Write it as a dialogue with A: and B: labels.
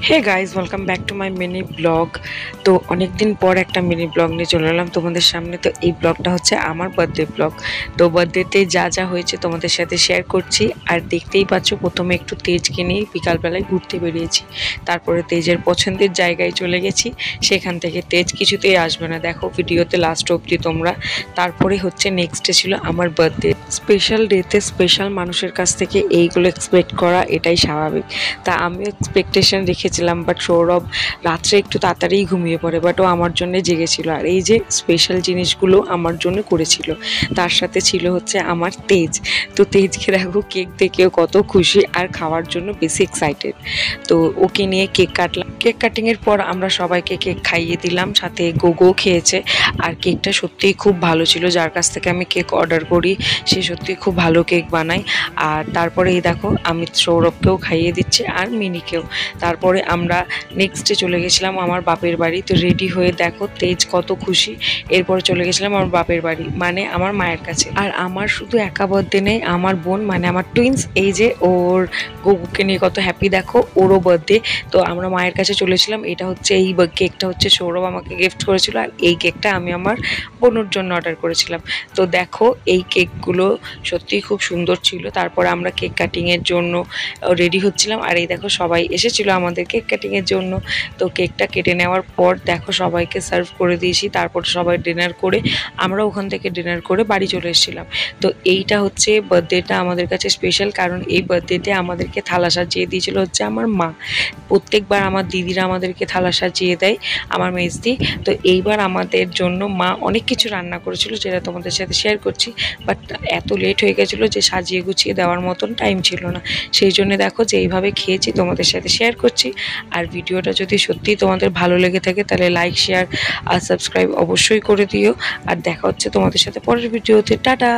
A: Hey guys, welcome back to my mini vlog. তো অনেকদিন পর একটা মিনি ব্লগ নিয়ে চলে এলাম তোমাদের সামনে। তো এই ব্লগটা হচ্ছে আমার বার্থডে ব্লগ। তো বার্থডেতে যা যা হয়েছে তোমাদের সাথে শেয়ার করছি। আর দেখতেই পাচ্ছ, প্রথমে একটু তেজকে নিয়ে বিকালবেলায় ঘুরতে বেরিয়েছি। তারপরে তেজের পছন্দের জায়গায় চলে গেছি। সেখান থেকে তেজ কিছুতেই আসবে না, দেখো ভিডিওতে লাস্ট অবধি তোমরা। তারপরে হচ্ছে নেক্সট ডে ছিল আমার বার্থডে। স্পেশাল ডেতে স্পেশাল মানুষের কাছ থেকে এইগুলো এক্সপেক্ট করা এটাই স্বাভাবিক। তা আমিও এক্সপেকটেশন রেখেছিলাম, বাট সৌরভ রাত্রে একটু তাড়াতাড়ি ঘুমিয়ে পড়ে, বাট ও আমার জন্য জেগেছিল আর এই যে স্পেশাল জিনিসগুলো আমার জন্য করেছিল। তার সাথে ছিল হচ্ছে আমার তেজ। তো তেজকে দেখো কেক দেখেও কত খুশি আর খাওয়ার জন্য বেশি এক্সাইটেড। তো ওকে নিয়ে কেক কাটলাম। কেক কাটিংয়ের পর আমরা সবাইকে কেক খাইয়ে দিলাম, সাথে গোগো খেয়েছে। আর কেকটা সত্যিই খুব ভালো ছিল। যার কাছ থেকে আমি কেক অর্ডার করি সে সত্যিই খুব ভালো কেক বানায়। আর তারপরে এই দেখো আমি সৌরভকেও খাইয়ে দিচ্ছি আর মিনিকেও। তারপরে আমরা নেক্সট ডে চলে গেছিলাম আমার বাপের বাড়ি। তো রেডি হয়ে দেখো তেজ কত খুশি। এরপরে চলে গেছিলাম আমার বাপের বাড়ি, মানে আমার মায়ের কাছে। আর আমার শুধু একা বার্থডে নেই, আমার বোন মানে আমার টুইন্স, এই যে ওর গুগুকে নিয়ে কত হ্যাপি দেখো, ওরও বার্থডে। তো আমরা মায়ের কাছে চলেছিলাম। এটা হচ্ছে এই কেকটা হচ্ছে সৌরভ আমাকে গিফট করেছিল, আর এই কেকটা আমি আমার বোনের জন্য অর্ডার করেছিলাম। তো দেখো এই কেকগুলো সত্যিই খুব সুন্দর ছিল। তারপর আমরা কেক কাটিংয়ের জন্য রেডি হচ্ছিলাম, আর এই দেখো সবাই এসেছিল আমাদের কেক কাটিংয়ের জন্য। তো কেকটা কেটে নেওয়ার পর দেখো সবাইকে সার্ভ করে দিয়েছি। তারপর সবাই ডিনার করে আমরা ওখান থেকে ডিনার করে বাড়ি চলে এসেছিলাম। তো এইটা হচ্ছে বার্থডেটা আমাদের কাছে স্পেশাল, কারণ এই বার্থডেতে আমাদেরকে থালা সাজিয়ে দিয়েছিল হচ্ছে আমার মা। প্রত্যেকবার আমার দিদিরা আমাদেরকে থালা সাজিয়ে দেয়, আমার মেজদি। তো এইবার আমাদের জন্য মা অনেক কিছু রান্না করেছিল, যেটা তোমাদের সাথে শেয়ার করছি। বাট এত লেট হয়ে গেছিলো যে সাজিয়ে গুছিয়ে দেওয়ার মতন টাইম ছিল না। সেই জন্য দেখো যে এইভাবে খেয়েছি তোমাদের সাথে শেয়ার করছি। আর ভিডিওটা যদি সত্যিই তোমাদের ভালো লেগে থাকে তাহলে লাইক, শেয়ার আর সাবস্ক্রাইব অবশ্যই করে দিও। আর দেখা হচ্ছে তোমাদের সাথে পরের ভিডিওতে। টাটা।